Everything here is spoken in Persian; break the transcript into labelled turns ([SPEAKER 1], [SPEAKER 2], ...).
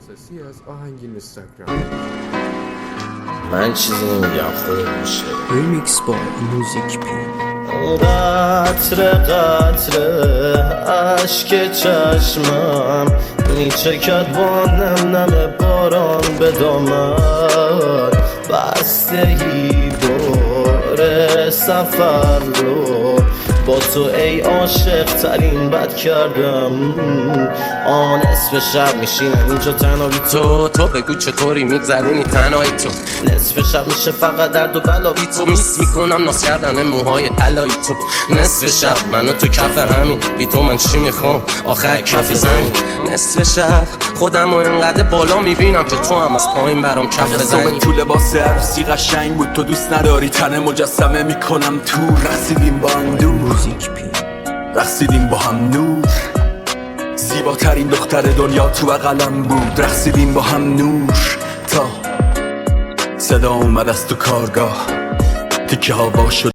[SPEAKER 1] اساسی از آهنگ اینستاگرام.
[SPEAKER 2] من چیزی نمیگم، خودت میشه.
[SPEAKER 3] ریمیکس با موزیک پی.
[SPEAKER 2] قطره قطره عشق چشمم میچکد با نم نم باران به دامن، بستگی دور سفر رو با تو ای عاشق ترین بد کردم. آن نصف شب میشینم اینجا تنها بی تو بگو چطوری میگذرونی تنهایی تو. نصف شب میشه فقط درد و بلا بی تو، میس میکنم ناز کردن موهای طلایی تو. نصف شب منو تو کف همین بی تو من چی میخوام آخر کف زمین. نصف شب خودم رو اینقدر بالا میبینم که تو هم از پایین برام کف زنی.
[SPEAKER 4] تو لباس عروسی قشنگ بود، تو دوست نداری تن مجسمه میکنم تو. رسیدیم با هم دور،
[SPEAKER 3] موزیک پی.
[SPEAKER 4] رقصیدیم با هم نور، زیباترین دختر دنیا تو بغلم بود. رقصیدیم با هم نور تا صدا اومد از تو کارگاه، تیکه هوا شد